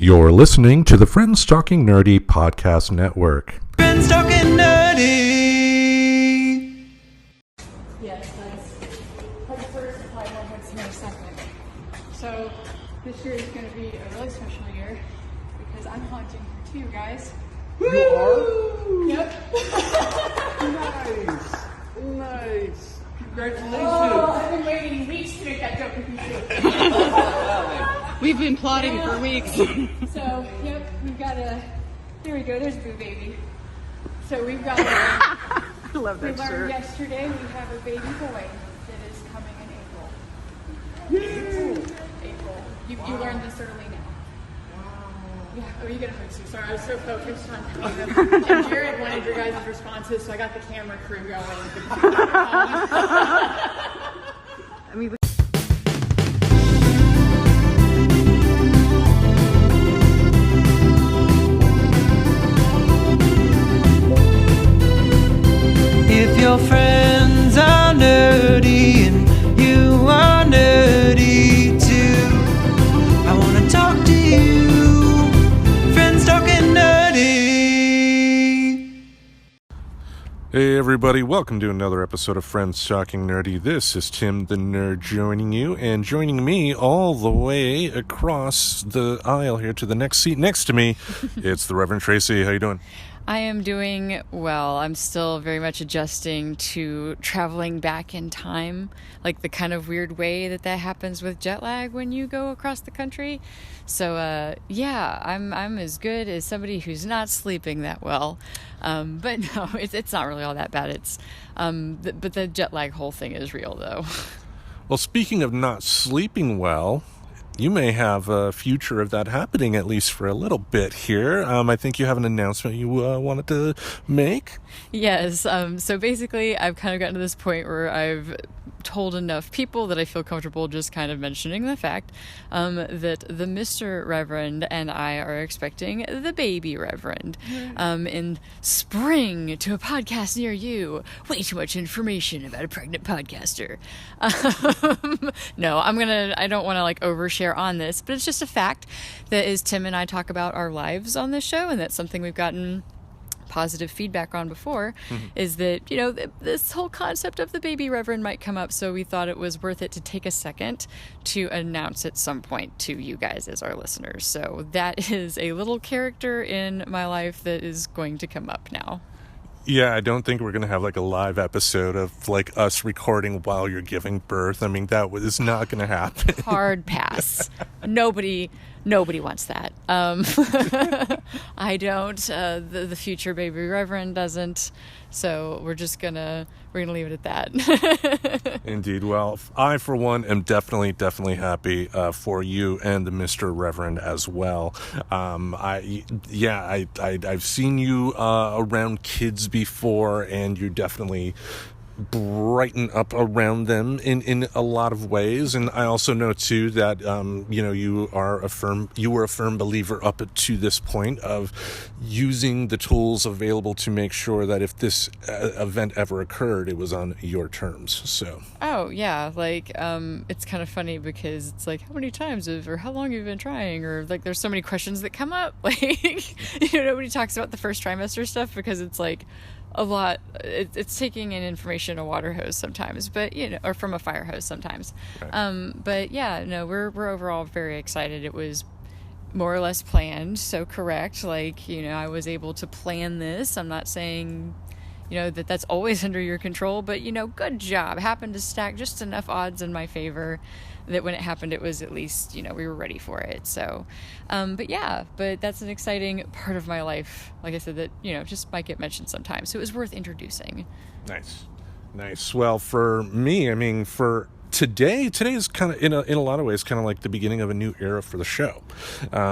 You're listening to the Friends Talking Nerdy Podcast Network. Friends Talking Nerdy! Yes, that's first applied hormones here second. So this year is going to be a really special year because I'm haunting for two, guys. You are? Yep. Nice. Congratulations. Oh, I've been waiting weeks to make that joke with you too. We've been plotting for weeks. So, yep, we've got a, there we go, there's Boo Baby. So we've got I love we that learned shirt. yesterday we have a baby boy that is coming in April. April. You learned this early now. Yeah, oh, you get a fix it. Sorry, I was so focused on telling them. And Jared wanted your guys' responses, so I got the camera crew going. I mean, If your friends are nerdy and you are nerdy too, I wanna talk to you. Friends Talking Nerdy. Hey everybody, welcome to another episode of Friends Talking Nerdy. This is Tim the Nerd joining you, and joining me all the way across the aisle here to the next seat next to me, it's the Reverend Tracy. How you doing? I am doing well. I'm still very much adjusting to traveling back in time, like the kind of weird way that happens with jet lag when you go across the country. So, yeah, I'm as good as somebody who's not sleeping that well. But no, it's not really all that bad. It's, but the jet lag whole thing is real, though. Well, speaking of not sleeping well, you may have a future of that happening, at least for a little bit here. I think you have an announcement you wanted to make. Yes. So basically, I've kind of gotten to this point where I've told enough people that I feel comfortable just kind of mentioning the fact that the Mr. Reverend and I are expecting the baby Reverend in spring to a podcast near you. Way too much information about a pregnant podcaster. No, I don't want to like overshare on this, but it's just a fact that as Tim and I talk about our lives on this show, and that's something we've gotten positive feedback on before, is that, you know, this whole concept of the baby Reverend might come up, so we thought it was worth it to take a second to announce at some point to you guys as our listeners. So that is a little character in my life that is going to come up now. Yeah, I don't think we're going to have like a live episode of like us recording while you're giving birth. I mean, that is not going to happen. Hard pass. Nobody wants that. I don't. The future baby Reverend doesn't. So we're gonna leave it at that. Indeed. Well, I for one am definitely happy for you and the Mr. Reverend as well. I've seen you around kids before, and you're definitely brighten up around them in a lot of ways. And I also know too that you were a firm believer up to this point of using the tools available to make sure that if this event ever occurred, it was on your terms. So oh yeah, like it's kind of funny because it's like, how many times or how long have you been trying, or like there's so many questions that come up. Like nobody talks about the first trimester stuff because it's like a lot. It's taking in information a water hose sometimes, but or from a fire hose sometimes. Right. But yeah, no, we're overall very excited. It was more or less planned, so correct. Like I was able to plan this. I'm not saying that's always under your control, but good job. Happened to stack just enough odds in my favor that when it happened, it was at least, we were ready for it. So, but that's an exciting part of my life. Like I said, that, just might get mentioned sometimes. So it was worth introducing. Nice. Well, for me, I mean, for today is kind of in a lot of ways kind of like the beginning of a new era for the show,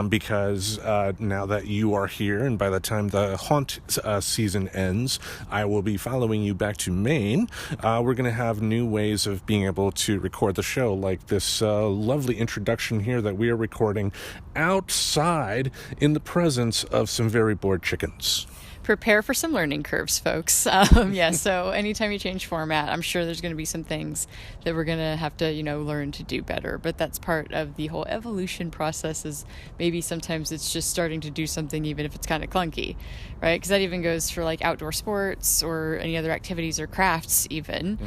because now that you are here, and by the time the haunt season ends, I will be following you back to Maine. We're going to have new ways of being able to record the show, like this lovely introduction here that we are recording outside in the presence of some very bored chickens. prepare for some learning curves, folks. Yeah, so anytime you change format, I'm sure there's going to be some things that we're going to have to, learn to do better. But that's part of the whole evolution process, is maybe sometimes it's just starting to do something even if it's kind of clunky, right? Because that even goes for like outdoor sports or any other activities or crafts even.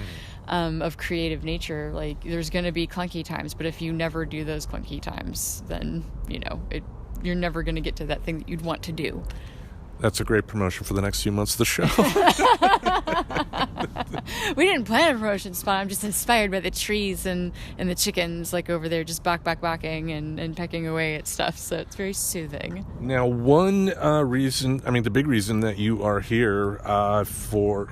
Of creative nature. Like, there's going to be clunky times, but if you never do those clunky times, then, you're never going to get to that thing that you'd want to do. That's a great promotion for the next few months of the show. We didn't plan a promotion spot. I'm just inspired by the trees and the chickens, like over there, just barking and pecking away at stuff. So it's very soothing. Now, one reason, the big reason that you are here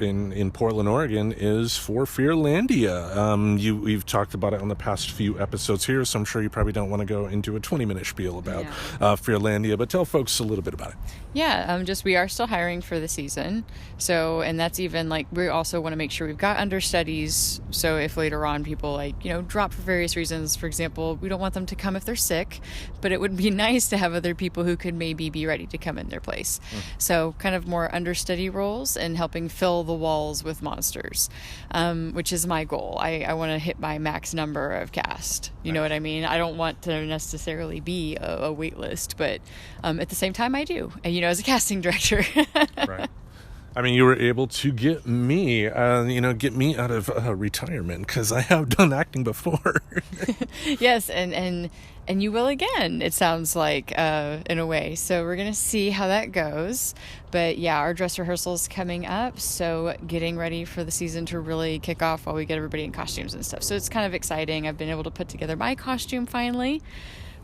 in Portland, Oregon, is for Fearlandia. We've talked about it on the past few episodes here, so I'm sure you probably don't want to go into a 20-minute spiel about Fearlandia, but tell folks a little bit about it. Yeah, we are still hiring for the season. So, and that's even like, we also want to make sure we've got understudies. So if later on people drop for various reasons, for example, we don't want them to come if they're sick, but it would be nice to have other people who could maybe be ready to come in their place. So kind of more understudy roles and helping fill the walls with monsters, which is my goal. I want to hit my max number of cast. You know what I mean? I don't want to necessarily be a wait list, but at the same time I do. And, as a casting director. Right. You were able to get me out of retirement, because I have done acting before. Yes, and you will again, it sounds like, in a way. So we're going to see how that goes. But yeah, our dress rehearsal's coming up, so getting ready for the season to really kick off while we get everybody in costumes and stuff. So it's kind of exciting. I've been able to put together my costume finally,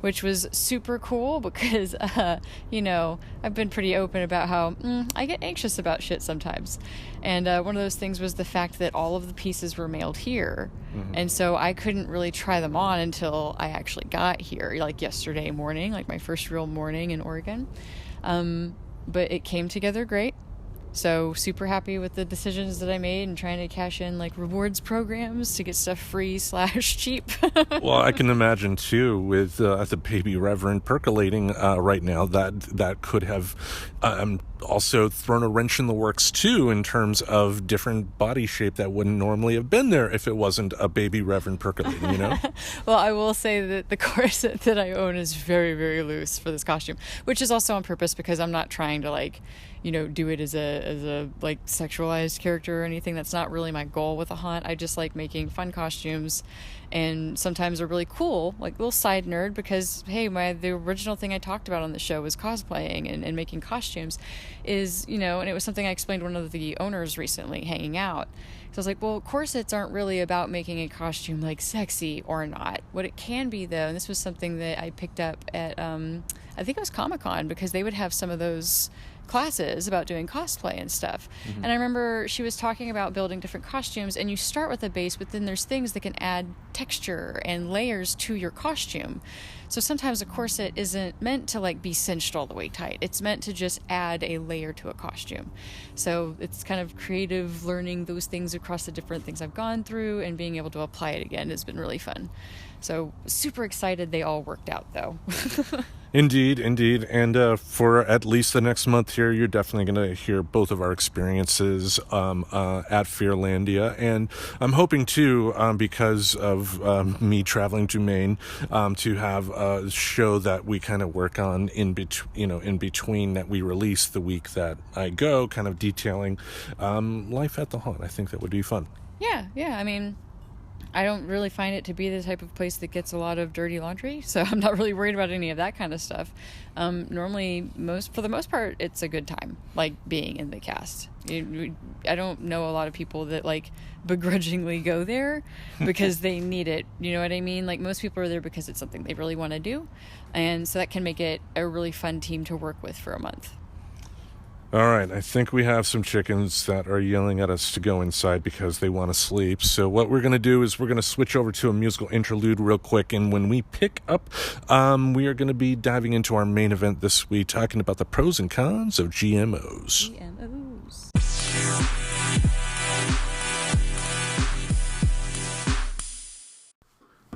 which was super cool because, I've been pretty open about how I get anxious about shit sometimes. And one of those things was the fact that all of the pieces were mailed here. Mm-hmm. And so I couldn't really try them on until I actually got here, like yesterday morning, like my first real morning in Oregon. But it came together great. So super happy with the decisions that I made and trying to cash in like rewards programs to get stuff free/cheap. Well, I can imagine too with the baby Reverend percolating right now that could have also thrown a wrench in the works too, in terms of different body shape that wouldn't normally have been there if it wasn't a baby Reverend percolating, Well, I will say that the corset that I own is very, very loose for this costume, which is also on purpose because I'm not trying to do it as a like sexualized character or anything. That's not really my goal with a haunt. I just like making fun costumes, and sometimes they're really cool, like little side nerd, because hey, the original thing I talked about on the show was cosplaying and making costumes is, and it was something I explained to one of the owners recently hanging out. So I was like, well, corsets aren't really about making a costume like sexy or not. What it can be though, and this was something that I picked up at I think it was Comic-Con, because they would have some of those classes about doing cosplay and stuff. Mm-hmm. And I remember she was talking about building different costumes, and you start with a base, but then there's things that can add texture and layers to your costume. So sometimes a corset isn't meant to be cinched all the way tight. It's meant to just add a layer to a costume. So it's kind of creative learning those things across the different things I've gone through and being able to apply it again has been really fun. So super excited they all worked out though. Indeed. And for at least the next month here, you're definitely going to hear both of our experiences at Fearlandia. And I'm hoping too, because of me traveling to Maine, to have a show that we kind of work on in between that we release the week that I go, kind of detailing life at the haunt. I think that would be fun. Yeah. I don't really find it to be the type of place that gets a lot of dirty laundry, so I'm not really worried about any of that kind of stuff. Normally, for the most part, it's a good time, like being in the cast. I don't know a lot of people that begrudgingly go there because they need it. You know what I mean? Like most people are there because it's something they really want to do, and so that can make it a really fun team to work with for a month. All right, I think we have some chickens that are yelling at us to go inside because they want to sleep. So what we're going to do is we're going to switch over to a musical interlude real quick. And when we pick up, we are going to be diving into our main event this week, talking about the pros and cons of GMOs.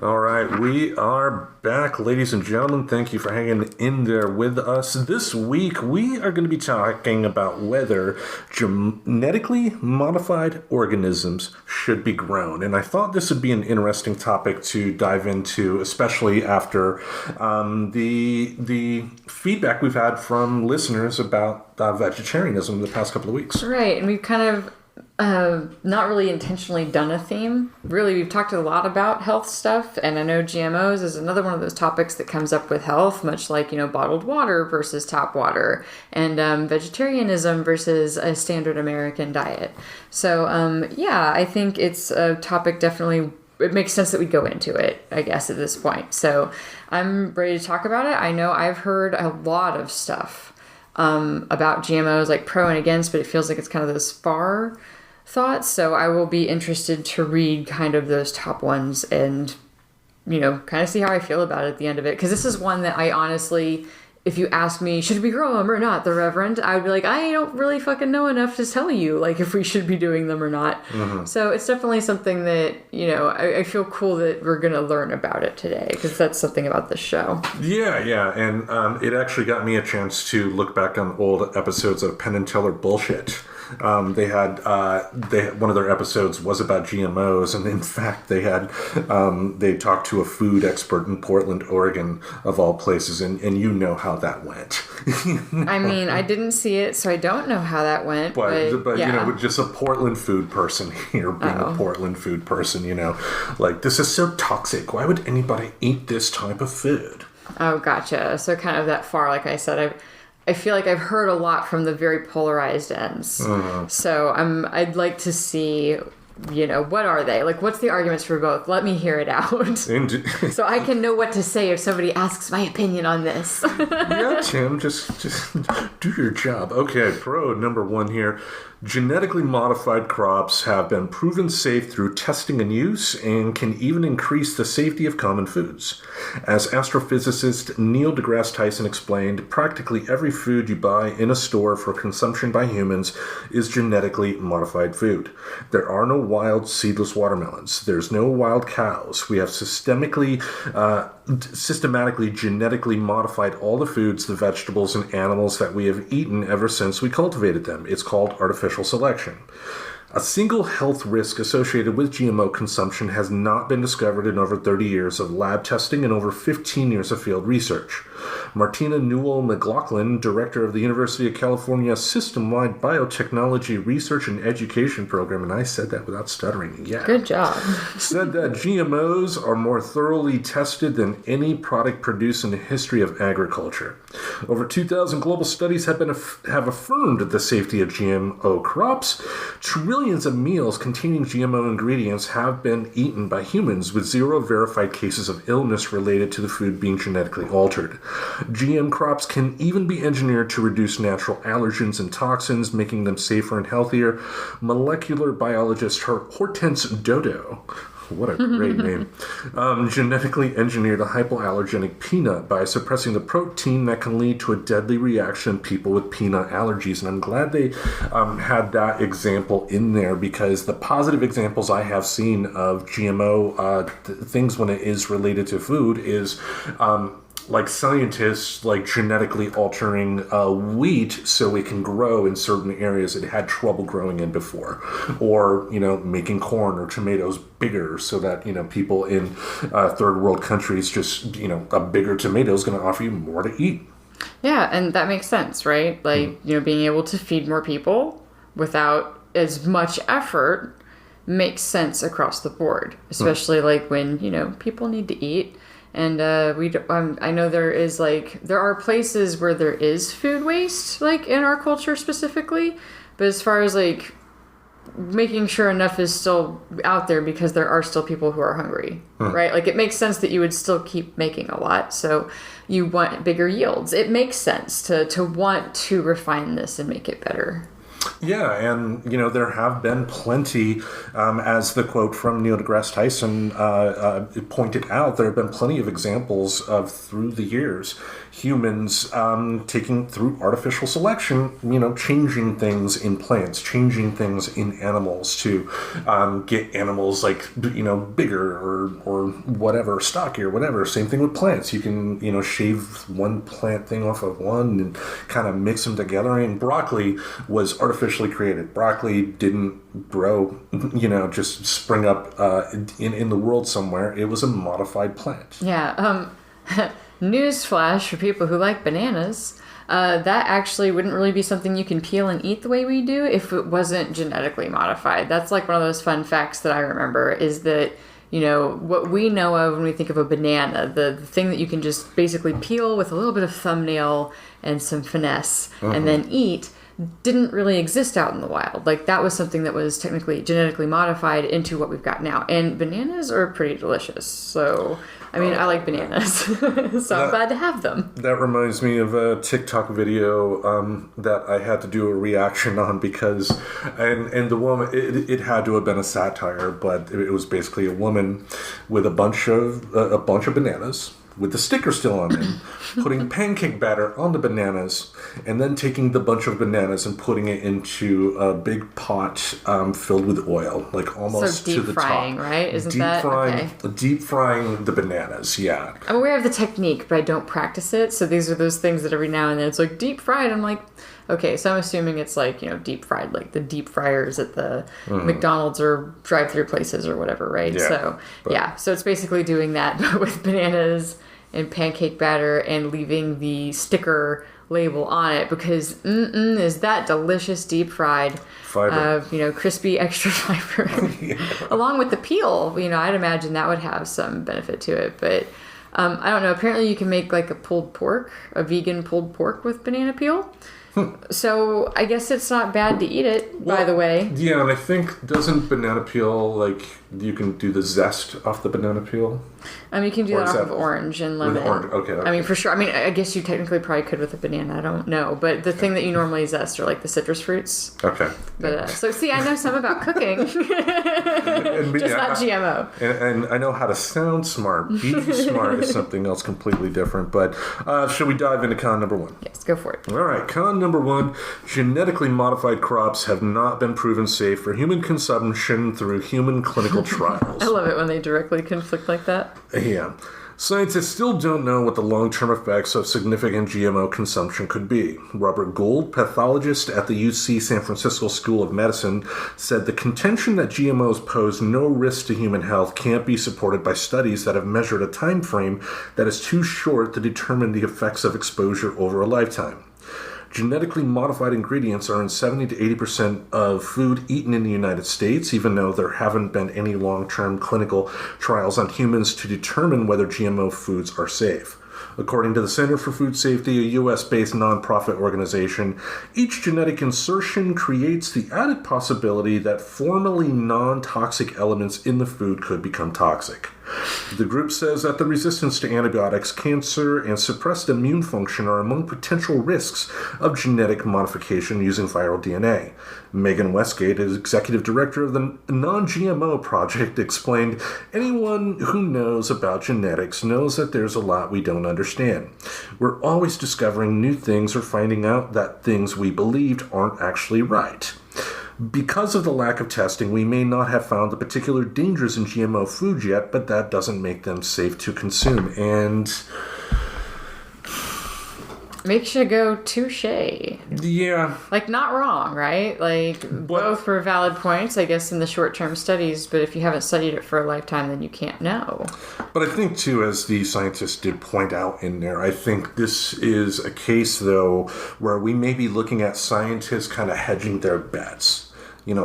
All right, we are back, ladies and gentlemen. Thank you for hanging in there with us. This week, we are going to be talking about whether genetically modified organisms should be grown. And I thought this would be an interesting topic to dive into, especially after the feedback we've had from listeners about vegetarianism the past couple of weeks. Right, and we've kind of not really intentionally done a theme. Really, we've talked a lot about health stuff, and I know GMOs is another one of those topics that comes up with health, much like, bottled water versus tap water, and vegetarianism versus a standard American diet. So, I think it's a topic definitely, it makes sense that we go into it, I guess, at this point. So, I'm ready to talk about it. I know I've heard a lot of stuff about GMOs, like pro and against, but it feels like it's kind of those far thoughts. So I will be interested to read kind of those top ones and, kind of see how I feel about it at the end of it. Because this is one that I honestly, if you ask me, should we grow them or not, the Reverend, I would be like, I don't really fucking know enough to tell you, like, if we should be doing them or not. Mm-hmm. So it's definitely something that, I feel cool that we're going to learn about it today, because that's something about this show. Yeah. And it actually got me a chance to look back on old episodes of Penn and Teller Bullshit. They had one of their episodes was about GMOs, and in fact they talked to a food expert in Portland, Oregon, of all places, and how that went. I mean, I didn't see it, so I don't know how that went. But yeah. Just a Portland food person here, being a Portland food person, like, this is so toxic. Why would anybody eat this type of food? Oh, gotcha. So kind of that far, like I said, I feel like I've heard a lot from the very polarized ends. Mm-hmm. So I'd like to see, what are they? Like, what's the arguments for both? Let me hear it out. So I can know what to say if somebody asks my opinion on this. Yeah, Tim, just do your job. Okay, pro number one here. Genetically modified crops have been proven safe through testing and use, and can even increase the safety of common foods. As astrophysicist Neil deGrasse Tyson explained, practically every food you buy in a store for consumption by humans is genetically modified food. There are no wild seedless watermelons. There's no wild cows. We have systematically genetically modified all the foods, the vegetables, and animals that we have eaten ever since we cultivated them. It's called artificial selection. A single health risk associated with GMO consumption has not been discovered in over 30 years of lab testing and over 15 years of field research. Martina Newell McLaughlin, director of the University of California System-Wide Biotechnology Research and Education Program, and I said that without stuttering, yeah. Good job. Said that GMOs are more thoroughly tested than any product produced in the history of agriculture. Over 2,000 global studies have affirmed the safety of GMO crops. Trillions of meals containing GMO ingredients have been eaten by humans, with 0 verified cases of illness related to the food being genetically altered. GM crops can even be engineered to reduce natural allergens and toxins, making them safer and healthier. Molecular biologist Hortense Dodo, what a great name, genetically engineered a hypoallergenic peanut by suppressing the protein that can lead to a deadly reaction in people with peanut allergies. And I'm glad they had that example in there, because the positive examples I have seen of GMO things when it is related to food is like scientists like genetically altering wheat so it can grow in certain areas it had trouble growing in before, or making corn or tomatoes bigger so that people in third world countries just a bigger tomato is going to offer you more to eat. Yeah, and that makes sense, right? Like being able to feed more people without as much effort makes sense across the board, especially like when people need to eat. And I know there are places where there is food waste, like in our culture specifically, but as far as like making sure enough is still out there, because there are still people who are hungry, right? Like, it makes sense that you would still keep making a lot, so you want bigger yields. It makes sense to want to refine this and make it better. Yeah, and, there have been plenty, as the quote from Neil deGrasse Tyson pointed out, there have been plenty of examples of, through the years, humans taking through artificial selection, changing things in plants, changing things in animals to get animals like, bigger or whatever, stockier, whatever. Same thing with plants. You can, shave one plant thing off of one and kind of mix them together. And broccoli was artificially created. Broccoli didn't grow, just spring up in the world somewhere. It was a modified plant. Yeah. Newsflash for people who like bananas. That actually wouldn't really be something you can peel and eat the way we do if it wasn't genetically modified. That's like one of those fun facts that I remember is that, what we know of when we think of a banana, the thing that you can just basically peel with a little bit of thumbnail and some finesse and then eat didn't really exist out in the wild. Like that was something that was technically genetically modified into what we've got now. And bananas are pretty delicious. So, I like bananas. So I'm glad to have them. That reminds me of a TikTok video that I had to do a reaction on because, and the woman, it had to have been a satire, but it was basically a woman with a bunch of bananas, with the sticker still on them, putting pancake batter on the bananas, and then taking the bunch of bananas and putting it into a big pot filled with oil, like almost to the top. Deep frying, right? Isn't deep that frying, okay? Deep frying the bananas, yeah. I'm aware of the technique, but I don't practice it. So these are those things that every now and then it's like deep fried. I'm like, okay, so I'm assuming it's like, deep fried, like the deep fryers at the McDonald's or drive-through places or whatever, right? Yeah, so it's basically doing that but with bananas and pancake batter and leaving the sticker label on it because is that delicious deep fried fiber. Crispy extra fiber along with the peel. I'd imagine that would have some benefit to it, but I don't know. Apparently you can make like a vegan pulled pork with banana peel. So I guess it's not bad to eat it, by the way. Yeah, and I think, doesn't banana peel, like, you can do the zest off the banana peel? You can do that off of orange and lemon. With orange, okay. For sure. I guess you technically probably could with a banana. I don't know. But the thing that you normally zest are like the citrus fruits. Okay. But so see, I know some about cooking. Just not GMO. And I know how to sound smart. Being smart is something else completely different. But should we dive into con number one? Yes, go for it. All right, con number one, genetically modified crops have not been proven safe for human consumption through human clinical trials. I love it when they directly conflict like that. Yeah. Scientists still don't know what the long-term effects of significant GMO consumption could be. Robert Gould, pathologist at the UC San Francisco School of Medicine, said the contention that GMOs pose no risk to human health can't be supported by studies that have measured a time frame that is too short to determine the effects of exposure over a lifetime. Genetically modified ingredients are in 70 to 80% of food eaten in the United States, even though there haven't been any long-term clinical trials on humans to determine whether GMO foods are safe. According to the Center for Food Safety, a U.S.-based nonprofit organization, each genetic insertion creates the added possibility that formerly non-toxic elements in the food could become toxic. The group says that the resistance to antibiotics, cancer, and suppressed immune function are among potential risks of genetic modification using viral DNA. Megan Westgate, as executive director of the Non-GMO Project, explained, "Anyone who knows about genetics knows that there's a lot we don't understand. We're always discovering new things or finding out that things we believed aren't actually right. Because of the lack of testing, we may not have found the particular dangers in GMO foods yet, but that doesn't make them safe to consume." And makes you go touche. Yeah. Like, not wrong, right? Like, both were valid points, I guess, in the short-term studies, but if you haven't studied it for a lifetime, then you can't know. But I think, too, as the scientists did point out in there, I think this is a case, though, where we may be looking at scientists kind of hedging their bets.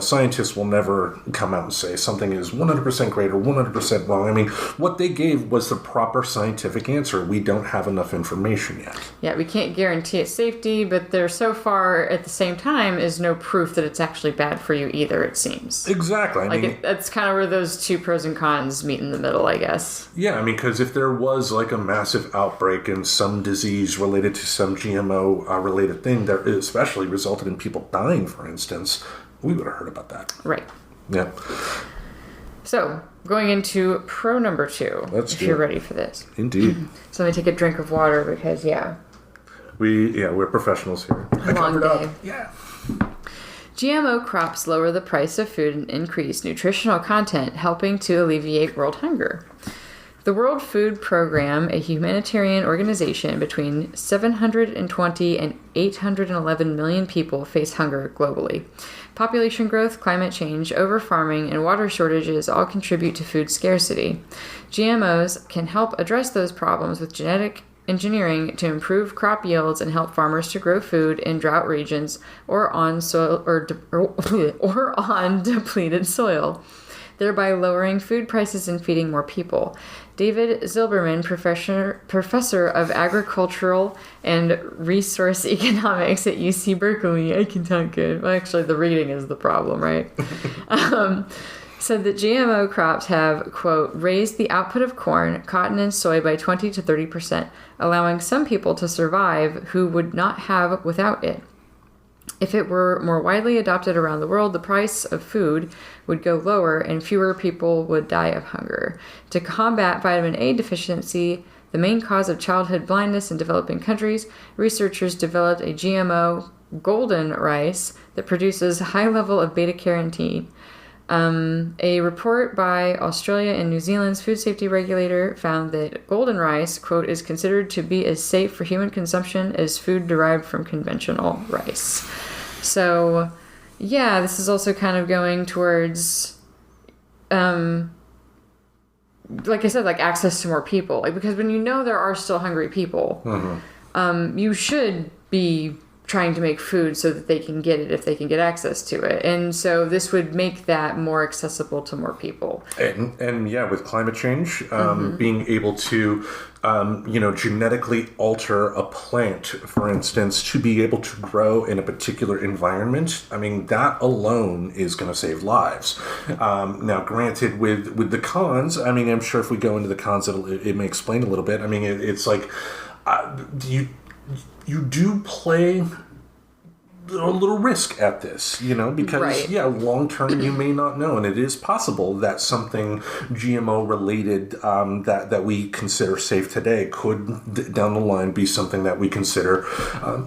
Scientists will never come out and say something is 100% great or 100% wrong. I mean, what they gave was the proper scientific answer. We don't have enough information yet. Yeah, we can't guarantee its safety, but there so far, at the same time, is no proof that it's actually bad for you either, it seems. Exactly. I mean, that's kind of where those two pros and cons meet in the middle, I guess. Yeah, because if there was like a massive outbreak in some disease related to some GMO-related thing that especially resulted in people dying, for instance, we would have heard about that. Right. Yeah. So, going into pro number 2, Let's if do you're it. ready for this. Indeed. So let me take a drink of water because, We're professionals here. I long covered up. day. Yeah. GMO crops lower the price of food and increase nutritional content, helping to alleviate world hunger. The World Food Program, a humanitarian organization between 720 and 811 million people, face hunger globally. Population growth, climate change, overfarming, and water shortages all contribute to food scarcity. GMOs can help address those problems with genetic engineering to improve crop yields and help farmers to grow food in drought regions or on soil or on depleted soil, thereby lowering food prices and feeding more people. David Zilberman, professor of agricultural and resource economics at UC Berkeley, I can talk good. Well, actually, the reading is the problem, right? Said that GMO crops have, quote, raised the output of corn, cotton, and soy by 20 to 30%, allowing some people to survive who would not have without it. If it were more widely adopted around the world, the price of food would go lower and fewer people would die of hunger. To combat vitamin A deficiency, the main cause of childhood blindness in developing countries, researchers developed a GMO golden rice that produces a high level of beta-carotene. A report by Australia and New Zealand's food safety regulator found that golden rice, quote, is considered to be as safe for human consumption as food derived from conventional rice. So, yeah, this is also kind of going towards, like I said, like access to more people. Like, because when you know there are still hungry people, you should be trying to make food so that they can get it if they can get access to it. And so this would make that more accessible to more people. And yeah, with climate change, being able to, genetically alter a plant, for instance, to be able to grow in a particular environment, I mean, that alone is going to save lives. Now, granted, with the cons, I mean, I'm sure if we go into the cons, it may explain a little bit. I mean, it's like, you do play a little risk at this, because, right. Long term you may not know, and it is possible that something GMO related that we consider safe today could down the line be something that we consider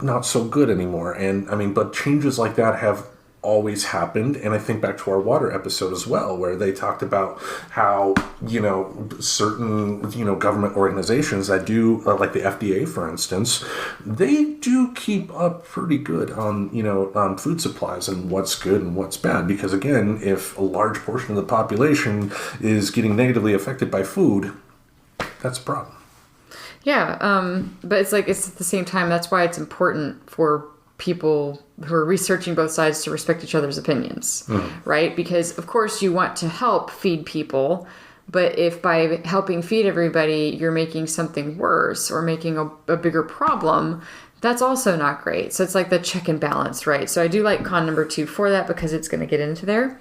not so good anymore. And I mean, but changes like that have always happened, and I think back to our water episode as well, where they talked about how certain government organizations that do like the FDA, for instance, they do keep up pretty good on food supplies and what's good and what's bad, because again, if a large portion of the population is getting negatively affected by food, that's a problem. Yeah, but it's at the same time, that's why it's important for people who are researching both sides to respect each other's opinions, right? Because, of course, you want to help feed people, but if by helping feed everybody, you're making something worse or making a bigger problem, that's also not great. So it's like the check and balance, right? So I do like con number 2 for that because it's going to get into there.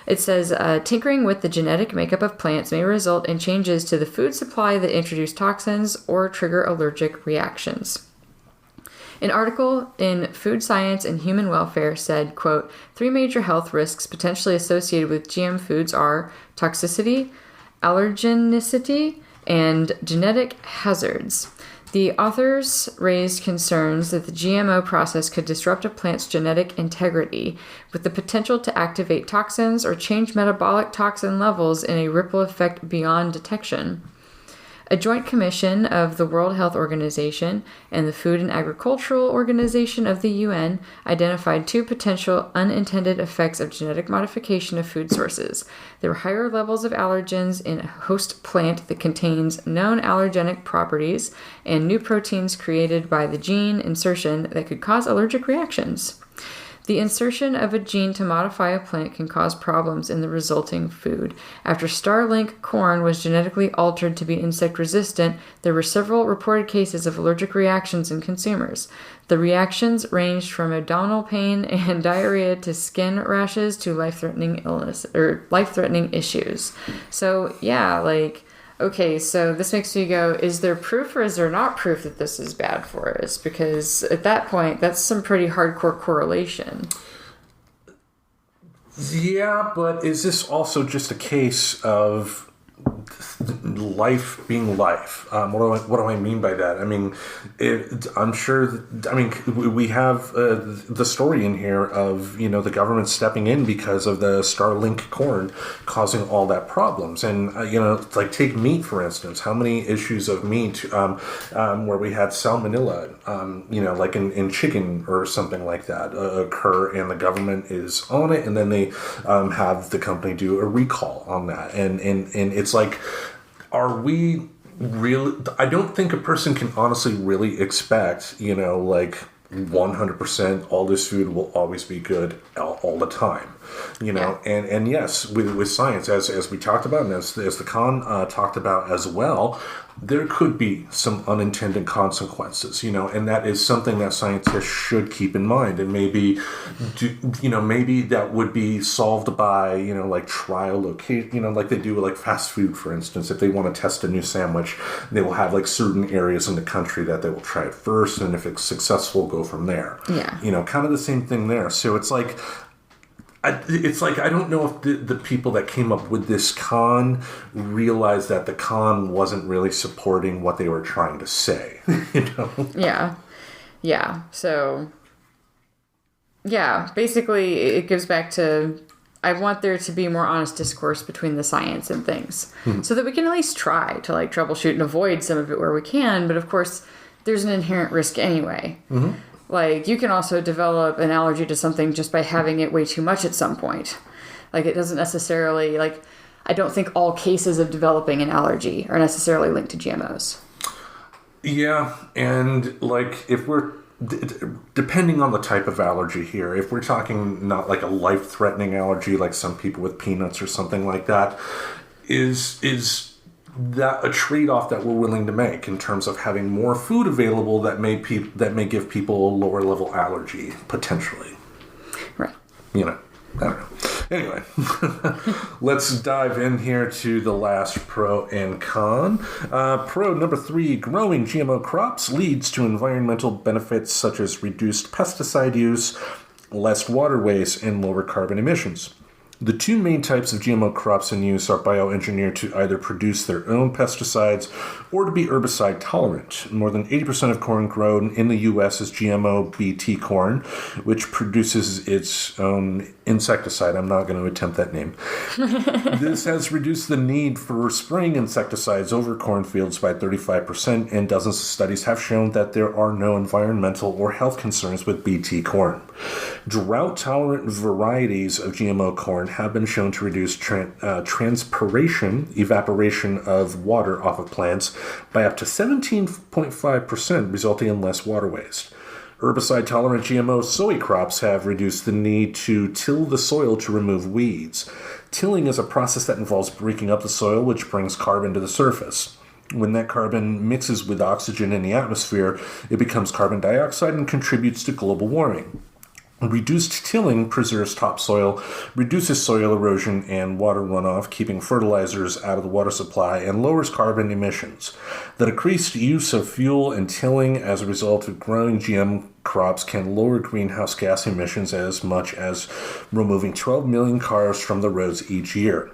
It says, tinkering with the genetic makeup of plants may result in changes to the food supply that introduce toxins or trigger allergic reactions. An article in Food Science and Human Welfare said, quote, 3 major health risks potentially associated with GM foods are toxicity, allergenicity, and genetic hazards. The authors raised concerns that the GMO process could disrupt a plant's genetic integrity, with the potential to activate toxins or change metabolic toxin levels in a ripple effect beyond detection. A joint commission of the World Health Organization and the Food and Agricultural Organization of the UN identified 2 potential unintended effects of genetic modification of food sources. There were higher levels of allergens in a host plant that contains known allergenic properties and new proteins created by the gene insertion that could cause allergic reactions. The insertion of a gene to modify a plant can cause problems in the resulting food. After Starlink corn was genetically altered to be insect resistant, there were several reported cases of allergic reactions in consumers. The reactions ranged from abdominal pain and diarrhea to skin rashes to life-threatening issues. So, yeah, okay, so this makes me go, is there proof or is there not proof that this is bad for us? Because at that point, that's some pretty hardcore correlation. Yeah, but is this also just a case of life being life? What do I mean by that? I mean, I'm sure. We have the story in here of the government stepping in because of the Starlink corn causing all that problems, and like take meat for instance. How many issues of meat where we had salmonella, like in chicken or something like that occur, and the government is on it, and then they have the company do a recall on that, and it's like, are we really? I don't think a person can honestly really expect, like 100% all this food will always be good all the time, and yes, with science, as we talked about, and as the Khan talked about as well, there could be some unintended consequences, and that is something that scientists should keep in mind, and maybe maybe that would be solved by like trial location, like they do with like fast food, for instance. If they want to test a new sandwich, they will have like certain areas in the country that they will try it first, and if it's successful, go from there. Kind of the same thing there. So it's like I don't know if the people that came up with this con realized that the con wasn't really supporting what they were trying to say. Yeah. So, basically it goes back to, I want there to be more honest discourse between the science and things, so that we can at least try to like troubleshoot and avoid some of it where we can. But of course, there's an inherent risk anyway. Like, you can also develop an allergy to something just by having it way too much at some point. Like, it doesn't necessarily, like, I don't think all cases of developing an allergy are necessarily linked to GMOs. Yeah, and, like, if we're, depending on the type of allergy here, if we're talking not like a life-threatening allergy like some people with peanuts or something like that, is that a trade-off that we're willing to make in terms of having more food available that may give people a lower level allergy potentially, right? I don't know. Anyway, let's dive in here to the last pro and con. Pro number 3: growing GMO crops leads to environmental benefits such as reduced pesticide use, less water waste, and lower carbon emissions. The two main types of GMO crops in use are bioengineered to either produce their own pesticides or to be herbicide tolerant. More than 80% of corn grown in the U.S. is GMO BT corn, which produces its own insecticide. I'm not going to attempt that name. This has reduced the need for spraying insecticides over cornfields by 35%, and dozens of studies have shown that there are no environmental or health concerns with BT corn. Drought-tolerant varieties of GMO corn have been shown to reduce transpiration, evaporation of water off of plants, by up to 17.5%, resulting in less water waste. Herbicide-tolerant GMO soy crops have reduced the need to till the soil to remove weeds. Tilling is a process that involves breaking up the soil, which brings carbon to the surface. When that carbon mixes with oxygen in the atmosphere, it becomes carbon dioxide and contributes to global warming. Reduced tilling preserves topsoil, reduces soil erosion and water runoff, keeping fertilizers out of the water supply, and lowers carbon emissions. The decreased use of fuel and tilling as a result of growing GM crops can lower greenhouse gas emissions as much as removing 12 million cars from the roads each year.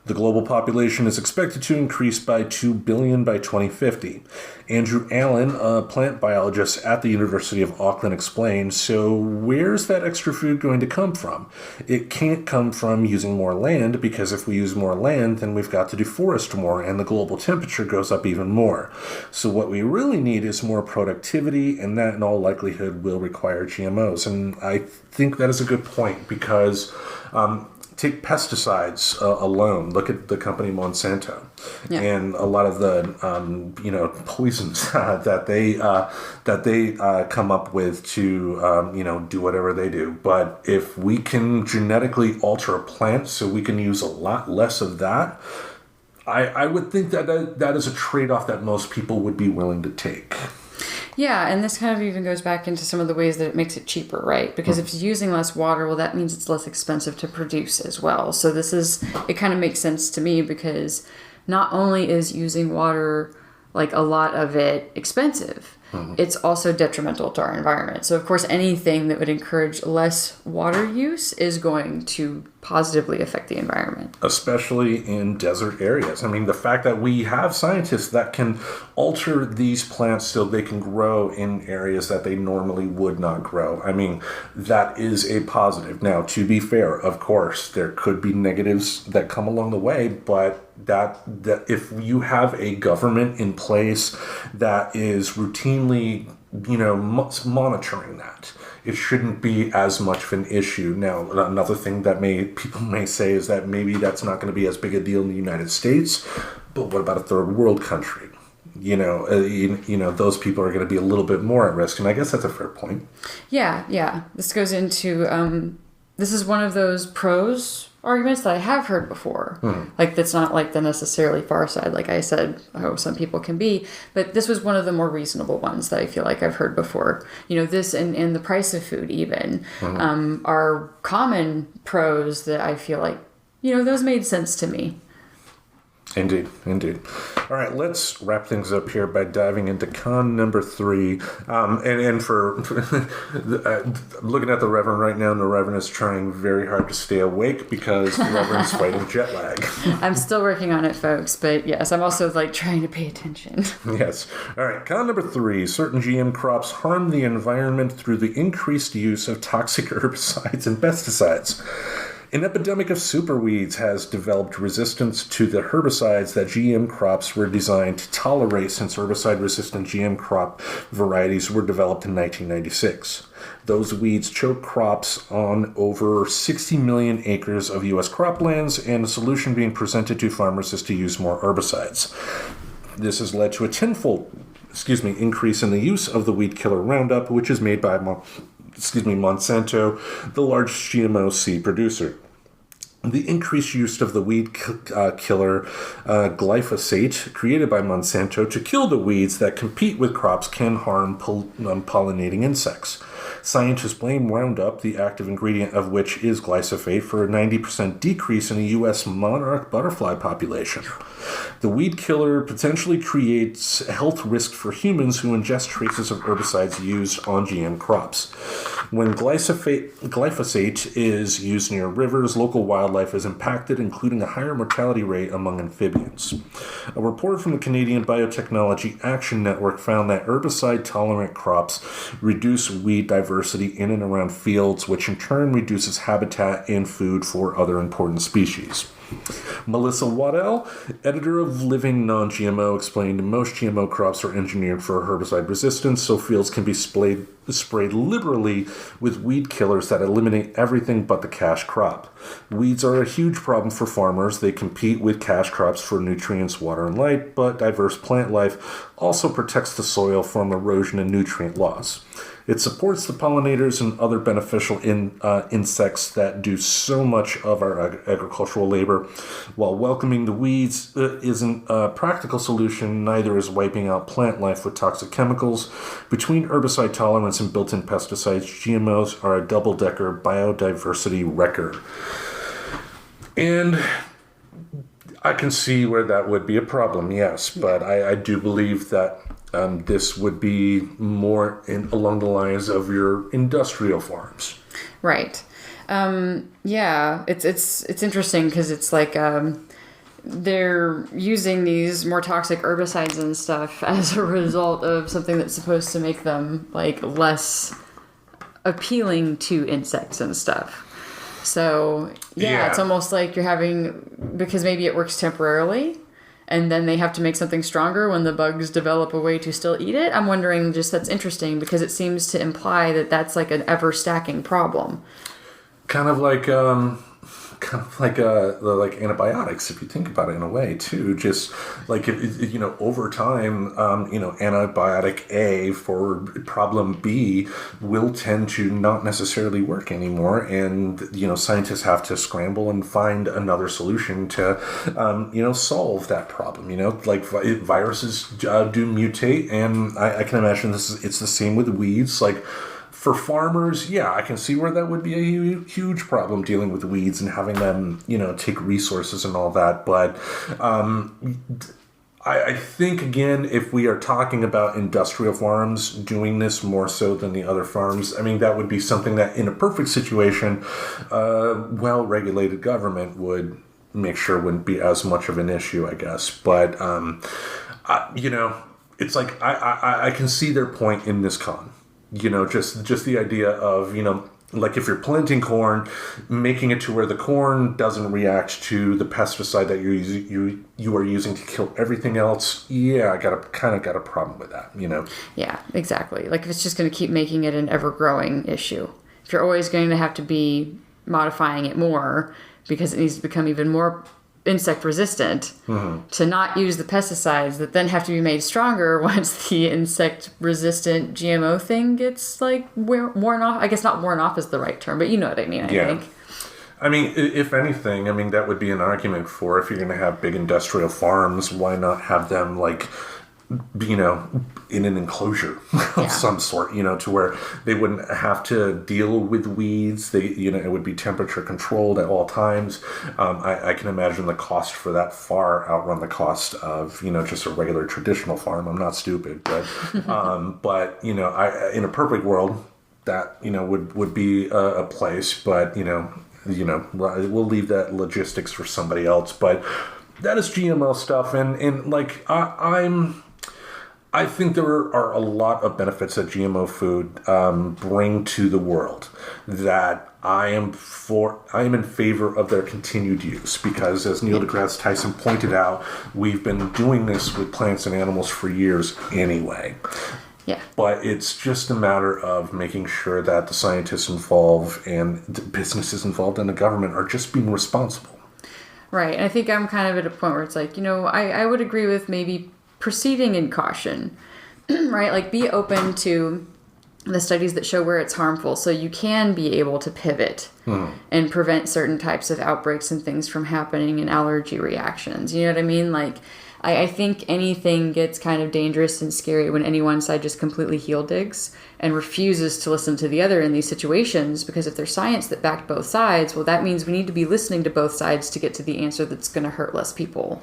The global population is expected to increase by 2 billion by 2050. Andrew Allen, a plant biologist at the University of Auckland, explained, so where's that extra food going to come from? It can't come from using more land, because if we use more land, then we've got to deforest more, and the global temperature goes up even more. So what we really need is more productivity, and that in all likelihood will require GMOs. And I think that is a good point, because take pesticides alone. Look at the company Monsanto, and a lot of the poisons that they come up with to do whatever they do. But if we can genetically alter a plant so we can use a lot less of that, I would think that is a trade-off that most people would be willing to take. Yeah, and this kind of even goes back into some of the ways that it makes it cheaper, right? Because if it's using less water, well, that means it's less expensive to produce as well. So it kind of makes sense to me, because not only is using water, like a lot of it, expensive, it's also detrimental to our environment. So, of course, anything that would encourage less water use is going to positively affect the environment. Especially in desert areas. I mean, the fact that we have scientists that can alter these plants so they can grow in areas that they normally would not grow. I mean, that is a positive. Now, to be fair, of course, there could be negatives that come along the way, but that if you have a government in place that is routinely, monitoring that, it shouldn't be as much of an issue. Now, another thing that people may say is that maybe that's not going to be as big a deal in the United States, but what about a third world country? Those people are going to be a little bit more at risk, and I guess that's a fair point. Yeah. This goes into this is one of those pros arguments that I have heard before. Like, that's not like the necessarily far side, like I said, some people can be, but this was one of the more reasonable ones that I feel like I've heard before. This and the price of food even are common pros that I feel like, those made sense to me. Indeed. All right, let's wrap things up here by diving into con number 3. And for looking at the Reverend right now, and the Reverend is trying very hard to stay awake because the Reverend's fighting jet lag. I'm still working on it, folks, but yes, I'm also trying to pay attention. Yes. All right, con number 3. Certain GM crops harm the environment through the increased use of toxic herbicides and pesticides. An epidemic of superweeds has developed resistance to the herbicides that GM crops were designed to tolerate since herbicide-resistant GM crop varieties were developed in 1996. Those weeds choke crops on over 60 million acres of U.S. croplands, and the solution being presented to farmers is to use more herbicides. This has led to a tenfold increase in the use of the weed killer Roundup, which is made by Monsanto, the largest GMO seed producer. The increased use of the weed killer glyphosate created by Monsanto to kill the weeds that compete with crops can harm pollinating insects. Scientists blame Roundup, the active ingredient of which is glyphosate, for a 90% decrease in the U.S. monarch butterfly population. The weed killer potentially creates a health risk for humans who ingest traces of herbicides used on GM crops. When glyphosate is used near rivers, local wildlife is impacted, including a higher mortality rate among amphibians. A report from the Canadian Biotechnology Action Network found that herbicide-tolerant crops reduce weed diversity in and around fields, which in turn reduces habitat and food for other important species. Melissa Waddell, editor of Living Non-GMO, explained most GMO crops are engineered for herbicide resistance, so fields can be sprayed liberally with weed killers that eliminate everything but the cash crop. Weeds are a huge problem for farmers. They compete with cash crops for nutrients, water, and light, but diverse plant life also protects the soil from erosion and nutrient loss. It supports the pollinators and other beneficial insects that do so much of our agricultural labor. While welcoming the weeds isn't a practical solution, neither is wiping out plant life with toxic chemicals. Between herbicide tolerance and built-in pesticides, GMOs are a double-decker biodiversity wrecker. And I can see where that would be a problem, yes, but I do believe that this would be more along the lines of your industrial farms. Right. Yeah, it's interesting because it's like they're using these more toxic herbicides and stuff as a result of something that's supposed to make them less appealing to insects and stuff. So yeah, it's almost like you're having, because maybe it works temporarily, and then they have to make something stronger when the bugs develop a way to still eat it. I'm wondering, that's interesting because it seems to imply that that's like an ever stacking problem. Kind of like antibiotics, if you think about it in a way too. Just like over time, antibiotic A for problem B will tend to not necessarily work anymore, and scientists have to scramble and find another solution to solve that problem. Viruses do mutate, and I can imagine it's the same with weeds. For farmers, I can see where that would be a huge problem, dealing with weeds and having them, take resources and all that. But I think, again, if we are talking about industrial farms doing this more so than the other farms, I mean, that would be something that in a perfect situation, well-regulated government would make sure wouldn't be as much of an issue, I guess. But, it's like I can see their point in this con. Just the idea of, like if you're planting corn, making it to where the corn doesn't react to the pesticide that you are using to kill everything else. Yeah, I got a problem with that, Yeah, exactly. Like if it's just going to keep making it an ever-growing issue. If you're always going to have to be modifying it more because it needs to become even more insect resistant, to not use the pesticides that then have to be made stronger once the insect resistant GMO thing gets like worn off. I guess not worn off is the right term, but you know what I mean, I think. I mean, if anything, that would be an argument for if you're going to have big industrial farms, why not have them like, in an enclosure of some sort, to where they wouldn't have to deal with weeds. It would be temperature controlled at all times. I can imagine the cost for that far outrun the cost of, just a regular traditional farm. I'm not stupid, but, in a perfect world, that, would be a place, but, we'll leave that logistics for somebody else. But that is GMO stuff. And like, I think there are a lot of benefits that GMO food bring to the world that I am in favor of their continued use, because as Neil deGrasse Tyson pointed out, we've been doing this with plants and animals for years anyway. Yeah. But it's just a matter of making sure that the scientists involved and the businesses involved and the government are just being responsible. Right. And I think I'm kind of at a point where it's like, I would agree with maybe proceeding in caution, right? Like be open to the studies that show where it's harmful so you can be able to pivot and prevent certain types of outbreaks and things from happening and allergy reactions. You know what I mean? Like I think anything gets kind of dangerous and scary when any one side just completely heel digs and refuses to listen to the other in these situations, because if there's science that backed both sides, well, that means we need to be listening to both sides to get to the answer that's going to hurt less people.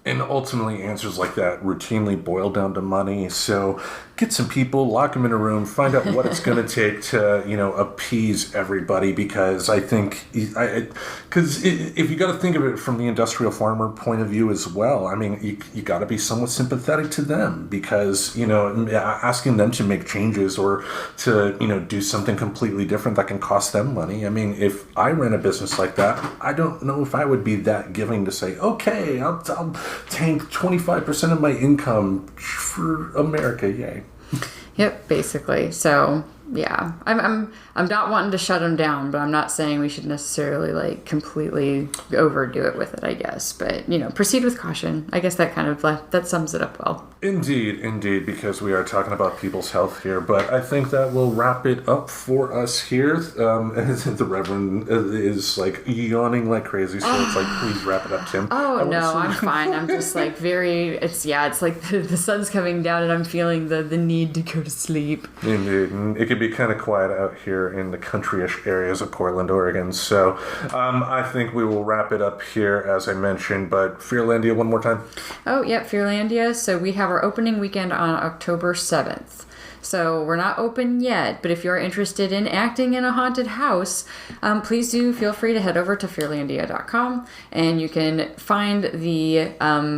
And ultimately, answers like that routinely boil down to money. So get some people, lock them in a room, find out what it's going to take to, appease everybody. Because I think, because if you got to think of it from the industrial farmer point of view as well, I mean, you got to be somewhat sympathetic to them, because, asking them to make changes or to, do something completely different that can cost them money. I mean, if I ran a business like that, I don't know if I would be that giving to say, okay, I'll tank 25% of my income for America, yay. Yep, basically. So yeah, I'm not wanting to shut them down, but I'm not saying we should necessarily like completely overdo it with it, I guess. But proceed with caution. I guess that kind of that sums it up well. Indeed, because we are talking about people's health here. But I think that will wrap it up for us here. The Reverend is like yawning like crazy, so it's like, please wrap it up, Tim. Oh no, I'm fine. I'm just like it's like the sun's coming down and I'm feeling the need to go to sleep. Indeed, and it can be kind of quiet out here in the countryish areas of Portland, Oregon. So I think we will wrap it up here, as I mentioned. But Fearlandia one more time. Oh, yep, Fearlandia. So we have our opening weekend on October 7th. So we're not open yet, but if you're interested in acting in a haunted house, please do feel free to head over to fearlandia.com and you can find the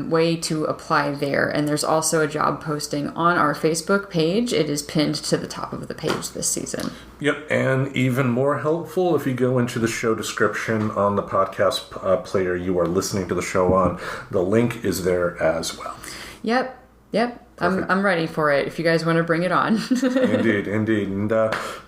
way to apply there. And there's also a job posting on our Facebook page. It is pinned to the top of the page this season. Yep, and even more helpful, if you go into the show description on the podcast player you are listening to the show on, the link is there as well. Yep. I'm ready for it if you guys want to bring it on. Indeed. And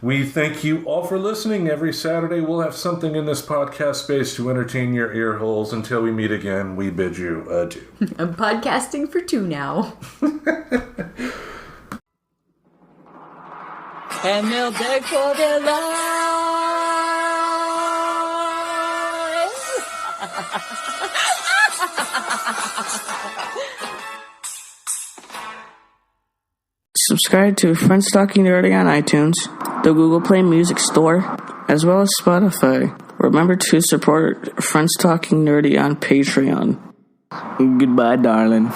we thank you all for listening. Every Saturday we'll have something in this podcast space to entertain your ear holes. Until we meet again, we bid you adieu. I'm podcasting for 2 now. And they'll beg for their Subscribe to Friends Talking Nerdy on iTunes, the Google Play Music Store, as well as Spotify. Remember to support Friends Talking Nerdy on Patreon. Goodbye, darling.